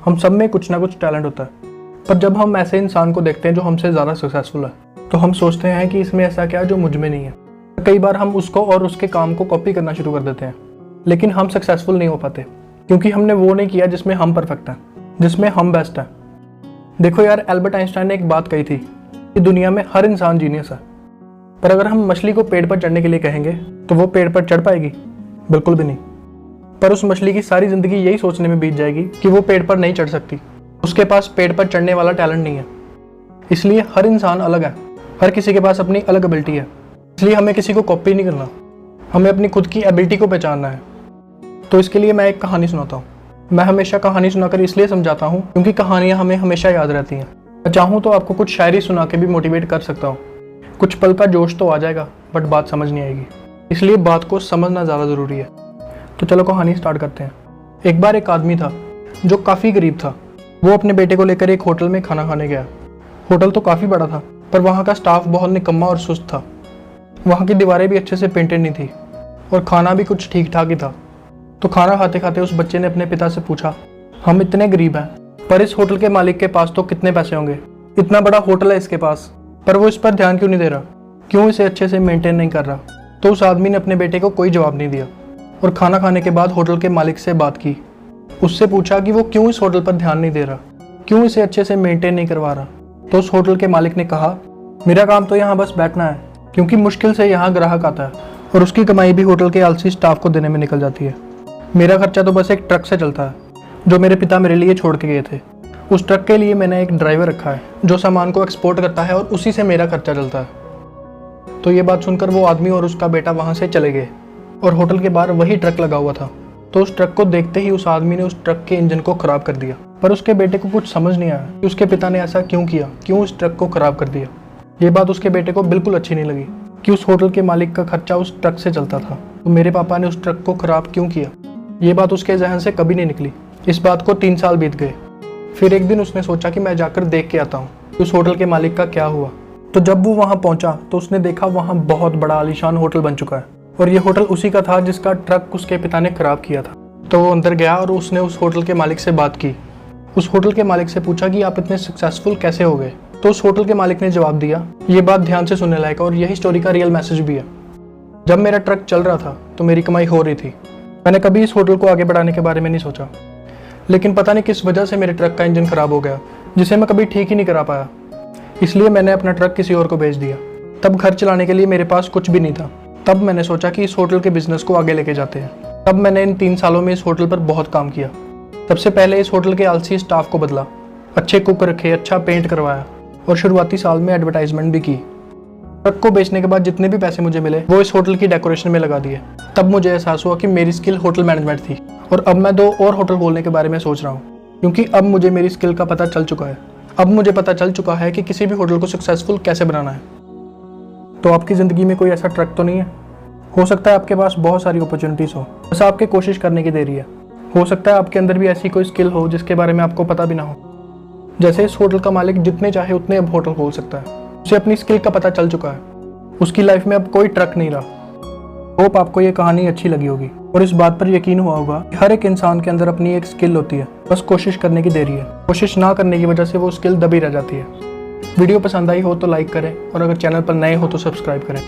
हम सब में कुछ ना कुछ टैलेंट होता है, पर जब हम ऐसे इंसान को देखते हैं जो हमसे ज़्यादा सक्सेसफुल है तो हम सोचते हैं कि इसमें ऐसा क्या है जो मुझ में नहीं है। कई बार हम उसको और उसके काम को कॉपी करना शुरू कर देते हैं, लेकिन हम सक्सेसफुल नहीं हो पाते क्योंकि हमने वो नहीं किया जिसमें हम परफेक्ट हैं, जिसमें हम बेस्ट हैं। देखो यार, एल्बर्ट आइंस्टाइन ने एक बात कही थी कि दुनिया में हर इंसान जीनियस है, पर अगर हम मछली को पेड़ पर चढ़ने के लिए कहेंगे तो वो पेड़ पर चढ़ पाएगी? बिल्कुल भी नहीं। पर उस मछली की सारी जिंदगी यही सोचने में बीत जाएगी कि वो पेड़ पर नहीं चढ़ सकती, उसके पास पेड़ पर चढ़ने वाला टैलेंट नहीं है। इसलिए हर इंसान अलग है, हर किसी के पास अपनी अलग एबिलिटी है। इसलिए हमें किसी को कॉपी नहीं करना, हमें अपनी खुद की एबिलिटी को पहचानना है। तो इसके लिए मैं एक कहानी सुनाता हूँ। मैं हमेशा कहानी सुनाकर इसलिए समझाता हूँ क्योंकि कहानियाँ हमें हमेशा याद रहती हैं। मैं चाहूँ तो आपको कुछ शायरी सुना के भी मोटिवेट कर सकता हूँ। कुछ पल का जोश तो आ जाएगा, बट बात समझ नहीं आएगी। इसलिए बात को समझना ज़्यादा ज़रूरी है। तो चलो कहानी स्टार्ट करते हैं। एक बार एक आदमी था जो काफ़ी गरीब था। वो अपने बेटे को लेकर एक होटल में खाना खाने गया। होटल तो काफ़ी बड़ा था, पर वहाँ का स्टाफ बहुत निकम्मा और सुस्त था। वहाँ की दीवारें भी अच्छे से पेंटेड नहीं थी और खाना भी कुछ ठीक ठाक ही था। तो खाना खाते खाते उस बच्चे ने अपने पिता से पूछा, हम इतने गरीब हैं, पर इस होटल के मालिक के पास तो कितने पैसे होंगे, इतना बड़ा होटल है इसके पास, पर वो इस पर ध्यान क्यों नहीं दे रहा, क्यों इसे अच्छे से मेंटेन नहीं कर रहा। तो उस आदमी ने अपने बेटे को कोई जवाब नहीं दिया और खाना खाने के बाद होटल के मालिक से बात की। उससे पूछा कि वो क्यों इस होटल पर ध्यान नहीं दे रहा, क्यों इसे अच्छे से मेंटेन नहीं करवा रहा। तो उस होटल के मालिक ने कहा, मेरा काम तो यहाँ बस बैठना है, क्योंकि मुश्किल से यहाँ ग्राहक आता है और उसकी कमाई भी होटल के आलसी स्टाफ को देने में निकल जाती है। मेरा खर्चा तो बस एक ट्रक से चलता है जो मेरे पिता मेरे लिए छोड़ के गए थे। उस ट्रक के लिए मैंने एक ड्राइवर रखा है जो सामान को एक्सपोर्ट करता है और उसी से मेरा खर्चा चलता है। तो ये बात सुनकर वो आदमी और उसका बेटा वहाँ से चले गए और होटल के बाहर वही ट्रक लगा हुआ था। तो उस ट्रक को देखते ही उस आदमी ने उस ट्रक के इंजन को खराब कर दिया, पर उसके बेटे को कुछ समझ नहीं आया कि उसके पिता ने ऐसा क्यों किया, क्यों उस ट्रक को खराब कर दिया। ये बात उसके बेटे को बिल्कुल अच्छी नहीं लगी कि उस होटल के मालिक का खर्चा उस ट्रक से चलता था, तो मेरे पापा ने उस ट्रक को खराब क्यों किया। ये बात उसके जहन से कभी नहीं निकली। इस बात को 3 साल बीत गए। फिर एक दिन उसने सोचा कि मैं जाकर देख के आता हूँ कि उस होटल के मालिक का क्या हुआ। तो जब वो वहाँ पहुँचा तो उसने देखा वहाँ बहुत बड़ा आलीशान होटल बन चुका है और ये होटल उसी का था जिसका ट्रक उसके पिता ने खराब किया था। तो वो अंदर गया और उसने उस होटल के मालिक से बात की। उस होटल के मालिक से पूछा कि आप इतने सक्सेसफुल कैसे हो गए। तो उस होटल के मालिक ने जवाब दिया, ये बात ध्यान से सुनने लायक और यही स्टोरी का रियल मैसेज भी है। जब मेरा ट्रक चल रहा था तो मेरी कमाई हो रही थी। मैंने कभी इस होटल को आगे बढ़ाने के बारे में नहीं सोचा, लेकिन पता नहीं किस वजह से मेरे ट्रक का इंजन खराब हो गया जिसे मैं कभी ठीक ही नहीं करा पाया। इसलिए मैंने अपना ट्रक किसी और को बेच दिया। तब घर चलाने के लिए मेरे पास कुछ भी नहीं था। तब मैंने सोचा कि इस होटल के बिजनेस को आगे लेके जाते हैं। तब मैंने इन 3 सालों में इस होटल पर बहुत काम किया। सबसे पहले इस होटल के आलसी स्टाफ को बदला, अच्छे कुक रखे, अच्छा पेंट करवाया और शुरुआती साल में एडवर्टाइजमेंट भी की। ट्रक को बेचने के बाद जितने भी पैसे मुझे मिले वो इस होटल की डेकोरेशन में लगा दिए। तब मुझे एहसास हुआ कि मेरी स्किल होटल मैनेजमेंट थी और अब मैं 2 और होटल खोलने के बारे में सोच रहा हूँ, क्योंकि अब मुझे मेरी स्किल का पता चल चुका है। अब मुझे पता चल चुका है कि किसी भी होटल को सक्सेसफुल कैसे बनाना है। तो आपकी ज़िंदगी में कोई ऐसा ट्रक तो नहीं है? हो सकता है आपके पास बहुत सारी अपॉर्चुनिटीज़ हो, बस आपके कोशिश करने की देरी है। हो सकता है आपके अंदर भी ऐसी कोई स्किल हो जिसके बारे में आपको पता भी ना हो। जैसे इस होटल का मालिक जितने चाहे उतने अब होटल खोल सकता है। उसे अपनी स्किल का पता चल चुका है। उसकी लाइफ में अब कोई ट्रक नहीं रहा। होप आपको ये कहानी अच्छी लगी होगी और इस बात पर यकीन हुआ होगा कि हर एक इंसान के अंदर अपनी एक स्किल होती है, बस कोशिश करने की देरी है। कोशिश ना करने की वजह से वो स्किल दबी रह जाती है। वीडियो पसंद आई हो तो लाइक करें और अगर चैनल पर नए हो तो सब्सक्राइब करें।